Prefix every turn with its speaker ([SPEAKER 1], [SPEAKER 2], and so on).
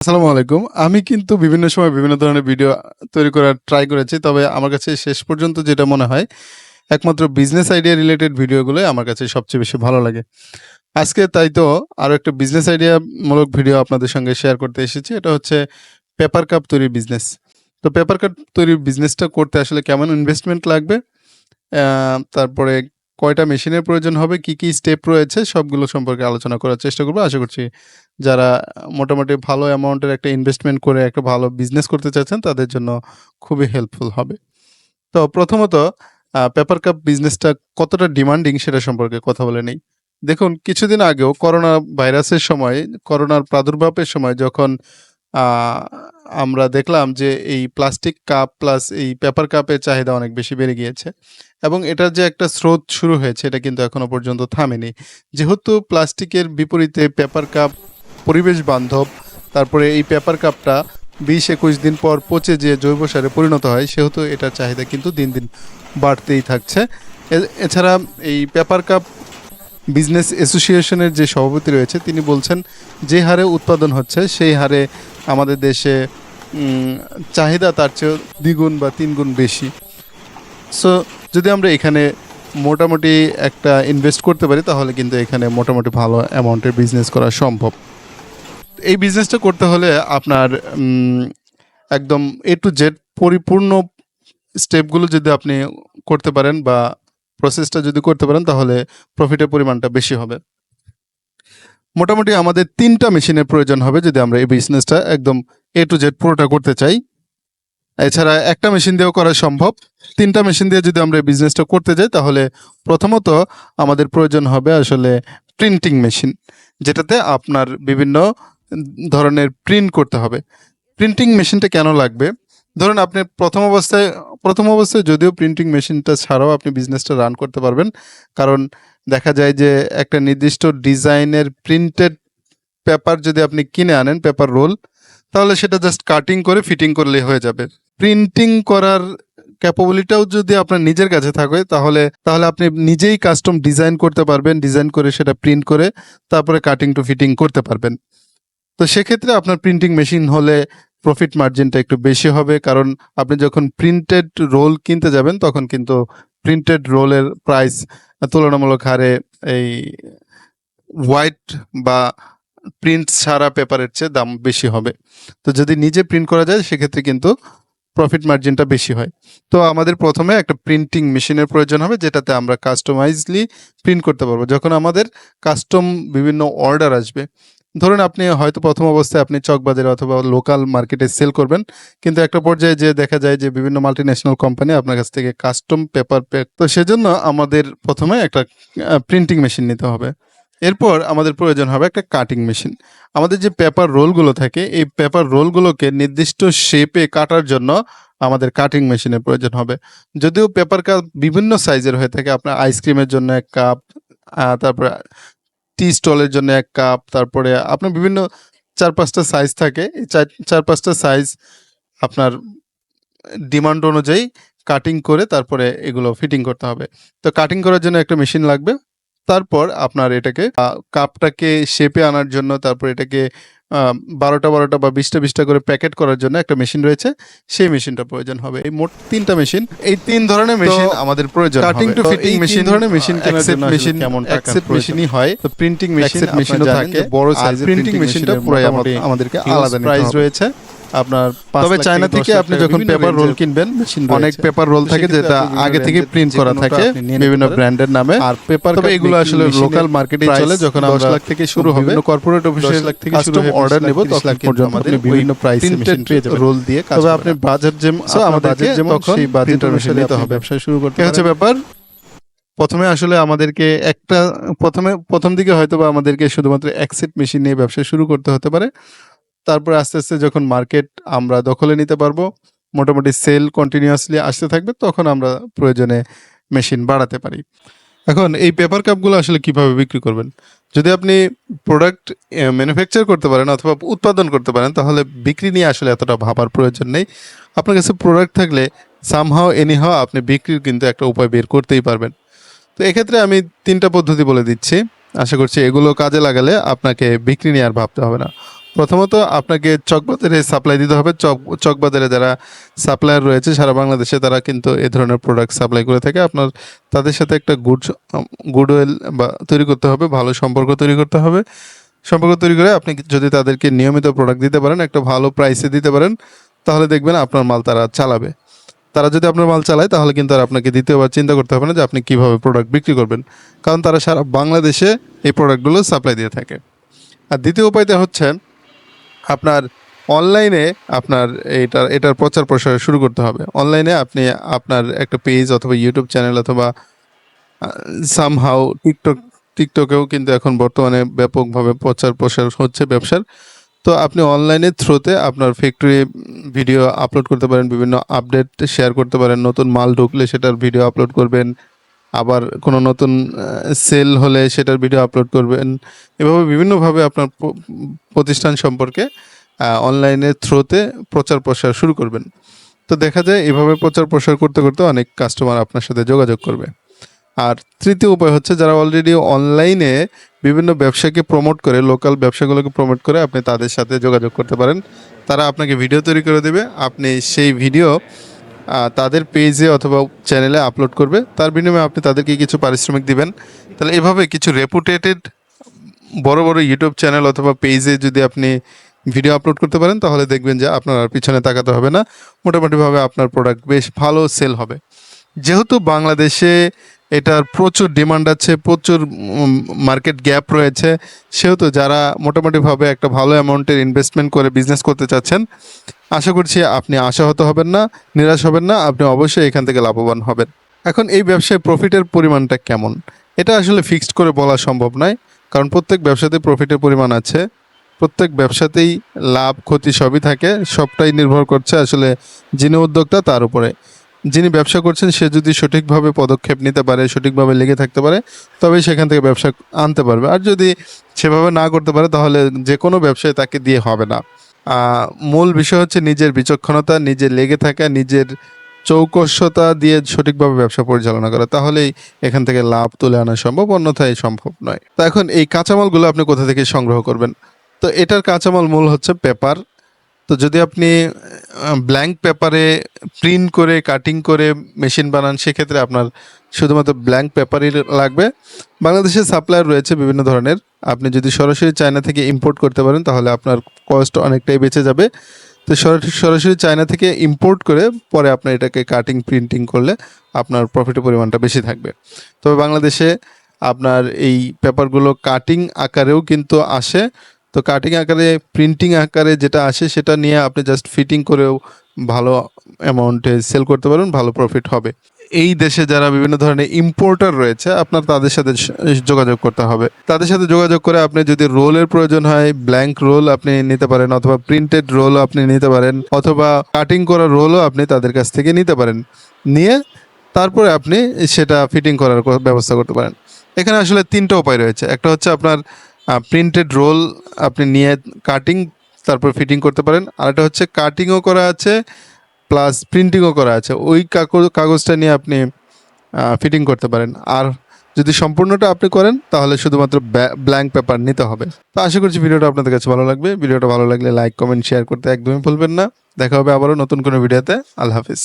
[SPEAKER 1] আসসালামু আলাইকুম। আমি কিন্তু বিভিন্ন সময় বিভিন্ন ধরনের ভিডিও তৈরি করার ট্রাই করেছি। তবে আমার কাছে শেষ পর্যন্ত যেটা মনে হয়, একমাত্র বিজনেস আইডিয়া রিলেটেড ভিডিওগুলোই আমার কাছে সবচেয়ে বেশি ভালো লাগে। আজকে তাই তো আরো একটা বিজনেস আইডিয়া মূলক ভিডিও আপনাদের সঙ্গে শেয়ার করতে এসেছি। এটা হচ্ছে পেপার কাপ তৈরির বিজনেস। তো পেপার কাপ তৈরির বিজনেসটা করতে আসলে কেমন ইনভেস্টমেন্ট লাগবে? তারপরে কয়টা মেশিনের প্রয়োজন হবে, কি স্টেপ রয়েছে সবগুলো সম্পর্কে আলোচনা করার চেষ্টা করব। আশা করছি যারা মোটামুটি ভালো অ্যামাউন্টের একটা ইনভেস্টমেন্ট করে একটা ভালো বিজনেস করতে চাচ্ছেন তাদের জন্য খুবই হেল্পফুল হবে। তো প্রথমত পেপার কাপ বিজনেসটা কতটা ডিমান্ডিং সেটা সম্পর্কে কথা বলে নেই। দেখুন কিছুদিন আগেও করোনা ভাইরাসের সময়, করোনার প্রাদুর্ভাবের সময় যখন আ আমরা দেখলাম যে এই প্লাস্টিক কাপ প্লাস এই পেপার কাপের চাহিদা অনেক বেশি বেড়ে গিয়েছে এবং এটার যে একটা স্রোত শুরু হয়েছে এটা কিন্তু এখনো পর্যন্ত থামেনি। যেহেতু প্লাস্টিকের বিপরীতে পেপার কাপ পরিবেশ বান্ধব, তারপরে এই পেপার কাপটা ২০-২১ দিন পর পচে যেয়ে জৈব সারে পরিণত হয়, সেহেতু এটার চাহিদা কিন্তু দিন, দিন বাড়তেই থাকছে। এছাড়া এই পেপার কাপ বিজনেস অ্যাসোসিয়েশনের যে সভাপতি রয়েছে তিনি বলছেন যে হারে উৎপাদন হচ্ছে সেই হারে আমাদের দেশে চাহিদা তার চেয়েও দ্বিগুণ বা ৩ গুণ বেশি। সো যদি আমরা এখানে মোটামুটি একটা ইনভেস্ট করতে পারি তাহলে কিন্তু এখানে মোটামুটি ভালো অ্যামাউন্টের বিজনেস করা সম্ভব। এই বিজনেসটা করতে হলে আপনার একদম A to Z পরিপূর্ণ স্টেপগুলো যদি আপনি করতে পারেন বা প্রসেসটা যদি করতে পারেন তাহলে প্রফিটের পরিমাণটা বেশি হবে। মোটামুটি আমাদের ৩টা মেশিনের প্রয়োজন হবে যদি আমরা এই বিজনেসটা একদম A to Z পুরোটা করতে চাই। এছাড়া একটা মেশিন দিয়েও করা সম্ভব। ৩টা মেশিন দিয়ে যদি আমরা এই বিজনেসটা করতে যাই তাহলে প্রথমত আমাদের প্রয়োজন হবে আসলে প্রিন্টিং মেশিন, যেটাতে আপনার বিভিন্ন ধরনের প্রিন্ট করতে হবে। প্রিন্টিং মেশিনটা কেন লাগবে? ধরুন আপনি প্রথম অবস্থায় যদিও প্রিন্টিং মেশিনটা ছাড়াও আপনি বিজনেসটা রান করতে পারবেন। কারণ দেখা যায় যে একটা নির্দিষ্ট ডিজাইনের প্রিন্টেড পেপার যদি আপনি কিনে আনেন, পেপার রোল, তাহলে সেটা জাস্ট কাটিং করে ফিটিং করলেই হয়ে যাবে। প্রিন্টিং করার ক্যাপাবিলিটিটাও যদি আপনার নিজের কাছে থাকে তাহলে আপনি নিজেই কাস্টম ডিজাইন করতে পারবেন। ডিজাইন করে সেটা প্রিন্ট করে তারপরে কাটিং টু ফিটিং করতে পারবেন। তো সেক্ষেত্রে আপনার প্রিন্টিং মেশিন হলে প্রফিট মার্জিনটা একটু বেশি হবে, কারণ আপনি যখন প্রিন্টেড রোল কিনতে যাবেন তখন কিন্তু প্রিন্টেড রোলের প্রাইস তুলনামূলক হারে এই হোয়াইট বা প্রিন্ট ছাড়া পেপারের চেয়ে দাম বেশি হবে। তো যদি নিজে প্রিন্ট করা যায় সেক্ষেত্রে কিন্তু প্রফিট মার্জিনটা বেশি হয়। তো আমাদের প্রথমে একটা প্রিন্টিং মেশিনের প্রয়োজন হবে যেটাতে আমরা কাস্টমাইজলি প্রিন্ট করতে পারবো। যখন আমাদের কাস্টম বিভিন্ন অর্ডার আসবে, ধরুন আপনি হয়তো প্রথম অবস্থায় আপনি চকবাজারে অথবা লোকাল মার্কেটে সেল করবেন, কিন্তু একটা পর্যায়ে যে দেখা যায় যে বিভিন্ন মাল্টিন্যাশনাল কোম্পানি আপনার কাছ থেকে কাস্টম পেপার প্যাক, তো সেজন্য আমাদের প্রথমে একটা প্রিন্টিং মেশিন নিতে হবে। এরপর আমাদের প্রয়োজন হবে একটা কাটিং মেশিন। আমাদের যে পেপার রোলগুলো থাকে এই পেপার রোলগুলোকে নির্দিষ্ট শেপে কাটার জন্য আমাদের কাটিং মেশিনের প্রয়োজন হবে। যদিও পেপার কাপ বিভিন্ন সাইজের হয়ে থাকে, আপনার আইসক্রিমের জন্য এক কাপ, তারপরে টি স্টলের জন্য এক কাপ, তারপরে আপনার বিভিন্ন ৪-৫টা সাইজ থাকে। এই ৪-৫টা সাইজ আপনার ডিমান্ড অনুযায়ী কাটিং করে তারপরে এগুলো ফিটিং করতে হবে। তো কাটিং করার জন্য একটা মেশিন লাগবে। তারপর আপনার এটাকে কাপটাকে শেপে আনার জন্য, তারপর এটাকে ১২টা বা ২০টা করে প্যাকেট করার জন্য একটা মেশিন রয়েছে, সেই মেশিনটা প্রয়োজন হবে। এই মোট 3টা মেশিন, এই 3 ধরনের মেশিন আমাদের প্রয়োজন হবে। কাটিং টু ফিটিং মেশিন ধরনের মেশিন কেনার জন্য মেশিন কেমন টাকা প্রয়োজন? মেশিনই হয়। তো প্রিন্টিং মেশিনও থাকে, বড় সাইজের প্রিন্টিং মেশিনটা পুরো আমাদেরকে আলাদা প্রাইস রয়েছে আপনার। তবে চায়না থেকে আপনি যখন পেপার রোল কিনবেন, অনেক পেপার রোল থাকে যেটা আগে থেকে প্রিন্ট করা থাকে বিভিন্ন ব্র্যান্ডের নামে। আর পেপার, তবে এগুলো আসলে লোকাল মার্কেটে চলে। যখন আমরা ১০ লাখ থেকে শুরু হবে, কর্পোরেট অফিসে কাস্টম অর্ডার নেব তখন পর্যন্ত আপনি বিভিন্ন প্রাইসে মেশিন পেয়ে যাবেন রোল দিয়ে। তবে আপনি বাজেট আমাদেরকে তখন সেই বাজেটের অনুসারে নিতে হবে। ব্যবসা শুরু করতে হচ্ছে ব্যাপার। প্রথমে আসলে আমাদেরকে প্রথম দিকে হয়তোবা আমাদেরকে শুধুমাত্র এক সেট মেশিন নিয়ে ব্যবসা শুরু করতে হতে পারে। তারপরে আস্তে, আস্তে যখন মার্কেট আমরা দখলে নিতে পারবো, মোটামুটি সেল কন্টিনিউয়াসলি আসতে থাকবে, তখন আমরা প্রয়োজনে মেশিন বাড়াতে পারি। এখন এই পেপার কাপগুলো আসলে কিভাবে বিক্রি করবেন? যদি আপনি প্রোডাক্ট ম্যানুফ্যাকচার করতে পারেন অথবা উৎপাদন করতে পারেন তাহলে বিক্রি নিয়ে আসলে এতটা ভাবার প্রয়োজন নেই। আপনার কাছে প্রোডাক্ট থাকলে সামহাও এনিহাও আপনি বিক্রির কিন্তু একটা উপায় বের করতেই পারবেন। তো এক্ষেত্রে আমি 3টা পদ্ধতি বলে দিচ্ছি। আশা করছি এগুলো কাজে লাগালে আপনাকে বিক্রি নিয়ে আর ভাবতে হবে না। প্রথমত আপনাকে চকবাজারে সাপ্লাই দিতে হবে। চকবাজারে যারা সাপ্লায়ার রয়েছে সারা বাংলাদেশে, তারা কিন্তু এ ধরনের প্রোডাক্ট সাপ্লাই করে থাকে। আপনার তাদের সাথে একটা গুডউইল বা তৈরি করতে হবে, ভালো সম্পর্ক তৈরি করতে হবে। সম্পর্ক তৈরি করে আপনি যদি তাদেরকে নিয়মিত প্রোডাক্ট দিতে পারেন, একটা ভালো প্রাইসে দিতে পারেন, তাহলে দেখবেন আপনার মাল তারা চালাবে। তারা যদি আপনার মাল চালায় তাহলে কিন্তু আর আপনাকে দ্বিতীয়বার চিন্তা করতে হবে না যে আপনি কীভাবে প্রোডাক্ট বিক্রি করবেন, কারণ তারা সারা বাংলাদেশে এই প্রোডাক্টগুলো সাপ্লাই দিয়ে থাকে। আর দ্বিতীয় উপায়টা হচ্ছে আপনার অনলাইনে আপনার এটার প্রচার প্রসার শুরু করতে হবে। অনলাইনে আপনি আপনার একটা পেজ অথবা ইউটিউব চ্যানেল অথবা সামহাউ টিকটকেও কিন্তু এখন বর্তমানে ব্যাপকভাবে প্রচার প্রসার হচ্ছে ব্যবসার। তো আপনি অনলাইনের থ্রুতে আপনার ফ্যাক্টরি ভিডিও আপলোড করতে পারেন, বিভিন্ন আপডেট শেয়ার করতে পারেন, নতুন মাল ঢুকলে সেটার ভিডিও আপলোড করবেন, আবার কোনো নতুন সেল হলে সেটার ভিডিও আপলোড করবেন। এভাবে বিভিন্নভাবে আপনার প্রতিষ্ঠান সম্পর্কে অনলাইনের থ্রুতে প্রচার প্রসার শুরু করবেন। তো দেখা যায় এভাবে প্রচার প্রসার করতে করতে অনেক কাস্টমার আপনার সাথে যোগাযোগ করবে। আর তৃতীয় উপায় হচ্ছে যারা অলরেডি অনলাইনে বিভিন্ন ব্যবসাকে প্রমোট করে, লোকাল ব্যবসাগুলোকে প্রমোট করে, আপনি তাদের সাথে যোগাযোগ করতে পারেন। তারা আপনাকে ভিডিও তৈরি করে দেবে, আপনি সেই ভিডিও তাদের পেজে অথবা চ্যানেলে আপলোড করবে, তার বিনিময়ে আপনি তাদেরকে কিছু পারিশ্রমিক দিবেন। তাহলে এভাবে কিছু রেপুটেটেড বড় বড় ইউটিউব চ্যানেল অথবা পেজে যদি আপনি ভিডিও আপলোড করতে পারেন, তাহলে দেখবেন যে আপনার আর পিছনে তাকাতে হবে না, মোটামুটিভাবে আপনার প্রোডাক্ট বেশ ভালো সেল হবে। যেহেতু বাংলাদেশে এটার প্রচুর ডিমান্ড আছে, প্রচুর মার্কেট গ্যাপ রয়েছে, সেহেতু যারা মোটামুটিভাবে একটা ভালো অ্যামাউন্টের ইনভেস্টমেন্ট করে বিজনেস করতে চাচ্ছেন, আশা করছি আপনি আশাহত হবেন না, নিরাশ হবেন না, আপনি অবশ্যই এখান থেকে লাভবান হবেন। এখন এই ব্যবসায় প্রফিটের পরিমাণটা কেমন, এটা আসলে ফিক্সড করে বলা সম্ভব নয়, কারণ প্রত্যেক ব্যবসাতে প্রফিটের পরিমাণ আছে। প্রত্যেক ব্যবসাতেই লাভ ক্ষতি সবই থাকে, সবটাই নির্ভর করছে আসলে যিনি উদ্যোক্তা তার উপরে। যিনি ব্যবসা করছেন সে যদি সঠিকভাবে পদক্ষেপ নিতে পারে, সঠিকভাবে লেগে থাকতে পারে, তবে সেখান থেকে ব্যবসা আনতে পারবে। আর যদি সেভাবে না করতে পারে তাহলে যে কোনো ব্যবসায় তাকে দিয়ে হবে না। মূল বিষয় হচ্ছে নিজের বিচক্ষণতা, নিজে লেগে থাকা, নিজের চৌকসতা দিয়ে সঠিকভাবে ব্যবসা পরিচালনা করা, তাহলেই এখান থেকে লাভ তুলে আনা সম্ভব, অন্যথায় সম্ভব নয়। তো এখন এই কাঁচামালগুলো আপনি কোথা থেকে সংগ্রহ করবেন? তো এটার কাঁচামাল মূল হচ্ছে পেপার। তো যদি আপনি ব্ল্যাঙ্ক পেপারে প্রিন্ট করে কাটিং করে মেশিন বানান, সেক্ষেত্রে আপনার শুধুমাত্র ব্ল্যাঙ্ক পেপারই লাগবে। বাংলাদেশে সাপ্লায়ার রয়েছে বিভিন্ন ধরনের, আপনি যদি সরাসরি চায়না থেকে ইম্পোর্ট করতে পারেন তাহলে আপনার কস্ট অনেকটাই বেঁচে যাবে। তো সরাসরি চায়না থেকে ইম্পোর্ট করে পরে আপনার এটাকে কাটিং প্রিন্টিং করলে আপনার প্রফিটের পরিমাণটা বেশি থাকবে। তবে বাংলাদেশে আপনার এই পেপারগুলো কাটিং আকারেও কিন্তু আসে। তো কাটিং আকারে, প্রিন্টিং আকারে যেটা আসে সেটা নিয়ে আপনি জাস্ট ফিটিং করেও ভালো অ্যামাউন্টে সেল করতে পারবেন, ভালো প্রফিট হবে। এই দেশে যারা বিভিন্ন ধরনের ইম্পোর্টার রয়েছে, আপনার তাদের সাথে যোগাযোগ করতে হবে। তাদের সাথে যোগাযোগ করে আপনি যদি রোলের প্রয়োজন হয়, ব্ল্যাঙ্ক রোল আপনি নিতে পারেন, অথবা প্রিন্টেড রোলও আপনি নিতে পারেন, অথবা কাটিং করা রোলও আপনি তাদের কাছ থেকে নিতে পারেন। নিয়ে তারপরে আপনি সেটা ফিটিং করার ব্যবস্থা করতে পারেন। এখানে আসলে তিনটা উপায় রয়েছে। একটা হচ্ছে আপনার প্রিন্টেড রোল আপনি নিয়ে কাটিং তারপর ফিটিং করতে পারেন। আরেকটা হচ্ছে কাটিংও করা আছে প্লাস প্রিন্টিংও করা আছে, ওই কাগজটা নিয়ে আপনি ফিটিং করতে পারেন। আর যদি সম্পূর্ণটা আপনি করেন তাহলে শুধুমাত্র ব্ল্যাঙ্ক পেপার নিতে হবে। তো আশা করছি ভিডিওটা আপনাদের কাছে ভালো লাগবে। ভিডিওটা ভালো লাগলে লাইক কমেন্ট শেয়ার করতে একদমই ভুলবেন না। দেখা হবে আবারও নতুন কোনো ভিডিওতে। আল্লাহ হাফিজ।